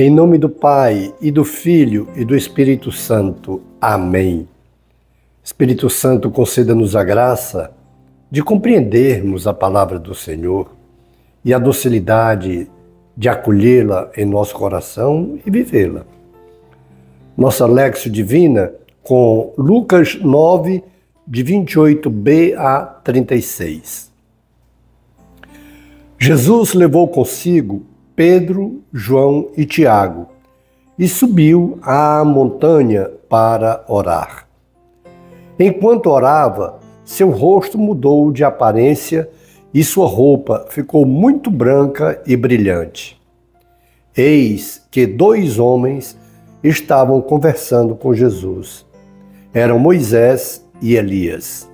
Em nome do Pai, e do Filho, e do Espírito Santo. Amém. Espírito Santo, conceda-nos a graça de compreendermos a palavra do Senhor e a docilidade de acolhê-la em nosso coração e vivê-la. Nossa Léxio Divina com Lucas 9, de 28b a 36. Jesus levou consigo Pedro, João e Tiago e subiu à montanha para orar. Enquanto orava, seu rosto mudou de aparência e sua roupa ficou muito branca e brilhante. Eis que 2 homens estavam conversando com Jesus. Eram Moisés e Elias.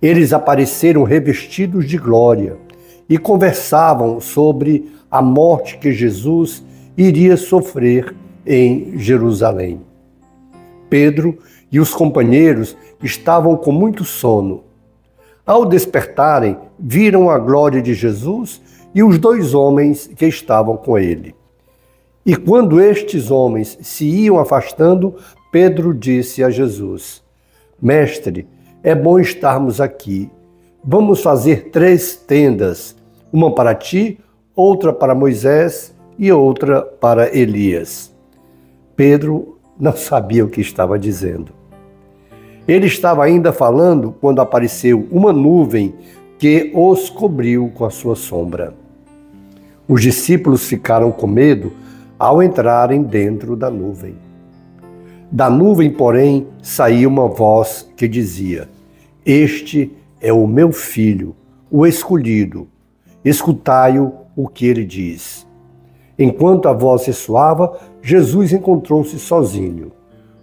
Eles apareceram revestidos de glória e conversavam sobre a morte que Jesus iria sofrer em Jerusalém. Pedro e os companheiros estavam com muito sono. Ao despertarem, viram a glória de Jesus e os 2 homens que estavam com ele. E quando estes homens se iam afastando, Pedro disse a Jesus: Mestre, é bom estarmos aqui. Vamos fazer 3 tendas, uma para ti, outra para Moisés e outra para Elias. Pedro não sabia o que estava dizendo. Ele estava ainda falando quando apareceu uma nuvem que os cobriu com a sua sombra. Os discípulos ficaram com medo ao entrarem dentro da nuvem. Da nuvem, porém, saía uma voz que dizia: Este é o meu filho, o escolhido. Escutai-o o que ele diz. Enquanto a voz ressoava, Jesus encontrou-se sozinho.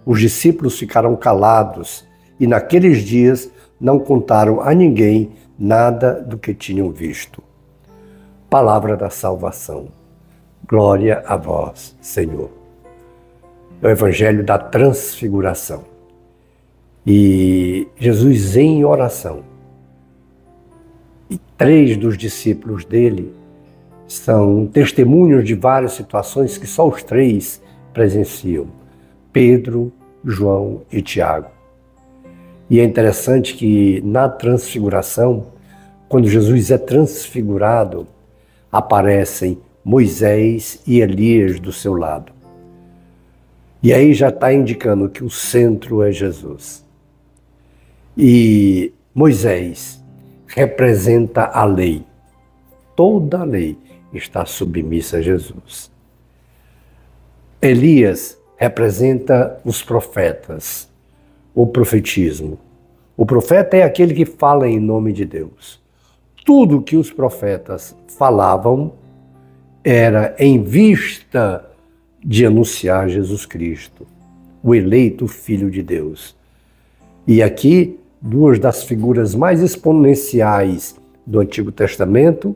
Os discípulos ficaram calados e naqueles dias não contaram a ninguém nada do que tinham visto. Palavra da salvação. Glória a vós, Senhor. É o Evangelho da Transfiguração. E Jesus em oração. E 3 dos discípulos dele são testemunhos de várias situações que só os 3 presenciam: Pedro, João e Tiago. E é interessante que na transfiguração, quando Jesus é transfigurado, aparecem Moisés e Elias do seu lado. E aí já está indicando que o centro é Jesus. E Moisés representa a lei. Toda a lei está submissa a Jesus. Elias representa os profetas, o profetismo. O profeta é aquele que fala em nome de Deus. Tudo que os profetas falavam era em vista de anunciar Jesus Cristo, o eleito Filho de Deus. E aqui, 2 das figuras mais exponenciais do Antigo Testamento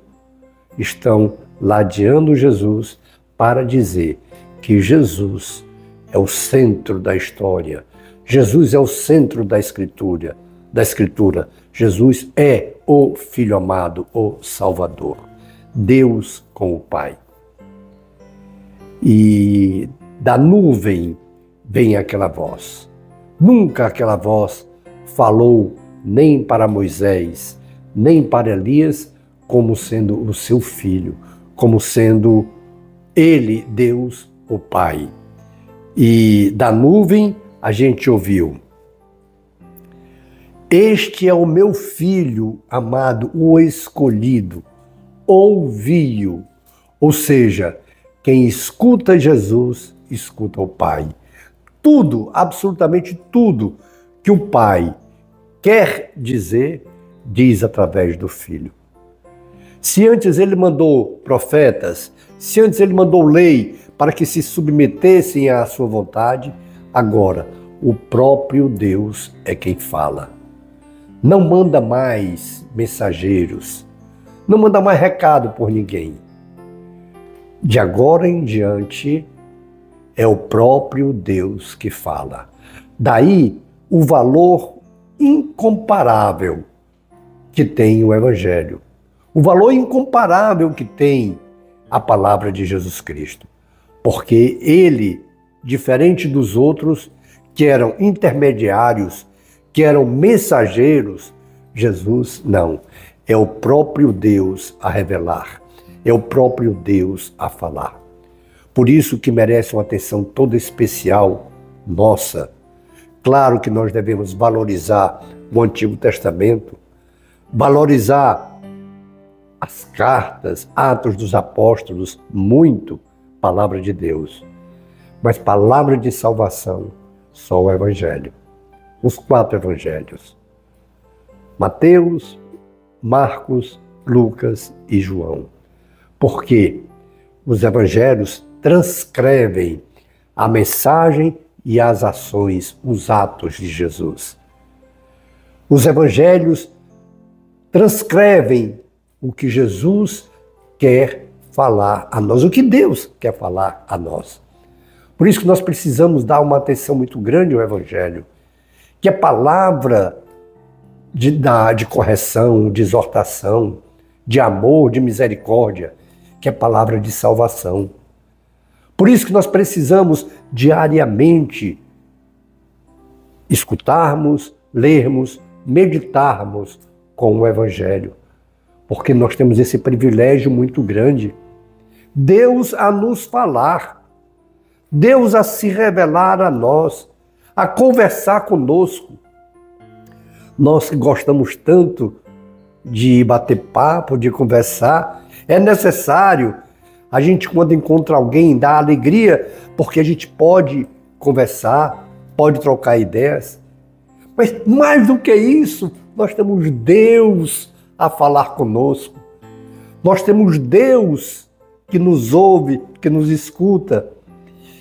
estão ladeando Jesus para dizer que Jesus é o centro da história. Jesus é o centro da Escritura. Jesus é o Filho amado, o Salvador. Deus com o Pai. E da nuvem vem aquela voz. Nunca aquela voz falou nem para Moisés, nem para Elias, como sendo o seu filho, como sendo ele, Deus, o Pai. E da nuvem a gente ouviu: Este é o meu filho amado, o escolhido. Ouvi-o. Ou seja, quem escuta Jesus, escuta o Pai. Tudo, absolutamente tudo que o Pai quer dizer, diz através do Filho. Se antes ele mandou profetas, se antes ele mandou lei para que se submetessem à sua vontade, agora o próprio Deus é quem fala. Não manda mais mensageiros, não manda mais recado por ninguém. De agora em diante, é o próprio Deus que fala. Daí o valor incomparável que tem o Evangelho. O valor incomparável que tem a palavra de Jesus Cristo. Porque ele, diferente dos outros, que eram intermediários, que eram mensageiros, Jesus não. É o próprio Deus a revelar. É o próprio Deus a falar. Por isso que merece uma atenção toda especial nossa. Claro que nós devemos valorizar o Antigo Testamento, valorizar as cartas, Atos dos Apóstolos, muito palavra de Deus. Mas palavra de salvação, só o Evangelho. Os 4 Evangelhos. Mateus, Marcos, Lucas e João. Porque os Evangelhos transcrevem a mensagem e as ações, os atos de Jesus. Os Evangelhos transcrevem o que Jesus quer falar a nós, o que Deus quer falar a nós. Por isso que nós precisamos dar uma atenção muito grande ao Evangelho, que é palavra de correção, de exortação, de amor, de misericórdia, que é palavra de salvação. Por isso que nós precisamos diariamente escutarmos, lermos, meditarmos com o Evangelho, porque nós temos esse privilégio muito grande. Deus a nos falar, Deus a se revelar a nós, a conversar conosco. Nós que gostamos tanto de bater papo, de conversar, é necessário a gente, quando encontra alguém, dar alegria, porque a gente pode conversar, pode trocar ideias. Mas mais do que isso, nós temos Deus a falar conosco. Nós temos Deus que nos ouve, que nos escuta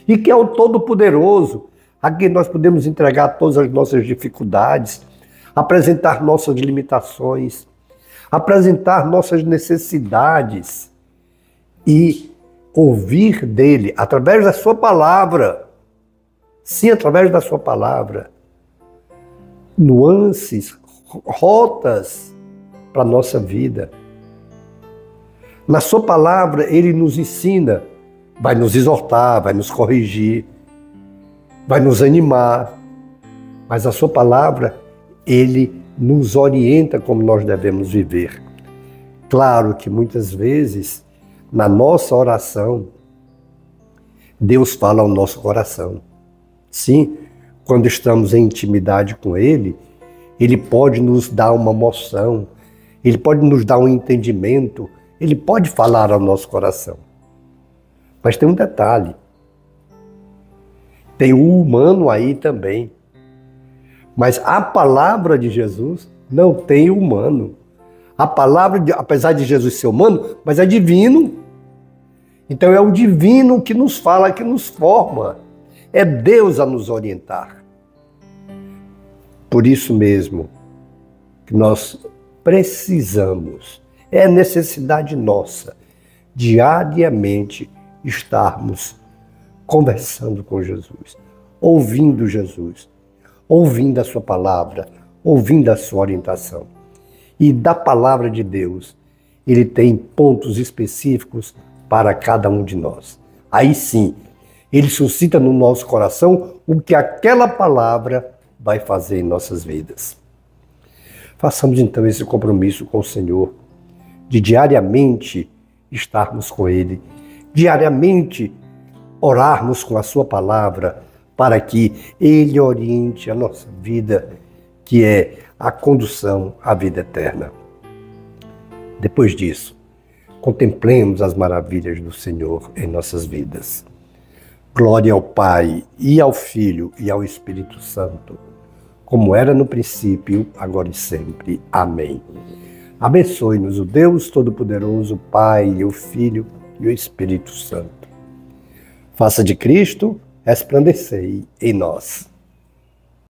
e que é o Todo-Poderoso, a quem nós podemos entregar todas as nossas dificuldades, apresentar nossas limitações, apresentar nossas necessidades e ouvir dele através da sua palavra. Sim, através da sua palavra. Nuances, rotas para a nossa vida. Na sua palavra, ele nos ensina, vai nos exortar, vai nos corrigir, vai nos animar. Mas a sua palavra, ele nos orienta como nós devemos viver. Claro que muitas vezes, na nossa oração, Deus fala ao nosso coração. Sim, quando estamos em intimidade com Ele, Ele pode nos dar uma moção, Ele pode nos dar um entendimento, Ele pode falar ao nosso coração. Mas tem um detalhe. Tem o humano aí também. Mas a palavra de Jesus não tem humano. A palavra, apesar de Jesus ser humano, mas é divino. Então é o divino que nos fala, que nos forma. É Deus a nos orientar. Por isso mesmo que nós precisamos, é necessidade nossa, diariamente estarmos conversando com Jesus, ouvindo Jesus, ouvindo a sua palavra, ouvindo a sua orientação. E da palavra de Deus, ele tem pontos específicos para cada um de nós. Aí sim, ele suscita no nosso coração o que aquela palavra vai fazer em nossas vidas. Façamos então esse compromisso com o Senhor, de diariamente estarmos com Ele, diariamente orarmos com a sua palavra, para que Ele oriente a nossa vida, que é a condução à vida eterna. Depois disso, contemplemos as maravilhas do Senhor em nossas vidas. Glória ao Pai, e ao Filho, e ao Espírito Santo, como era no princípio, agora e sempre. Amém. Abençoe-nos o Deus Todo-Poderoso, Pai, o Filho e o Espírito Santo. Faça de Cristo resplandecer em nós.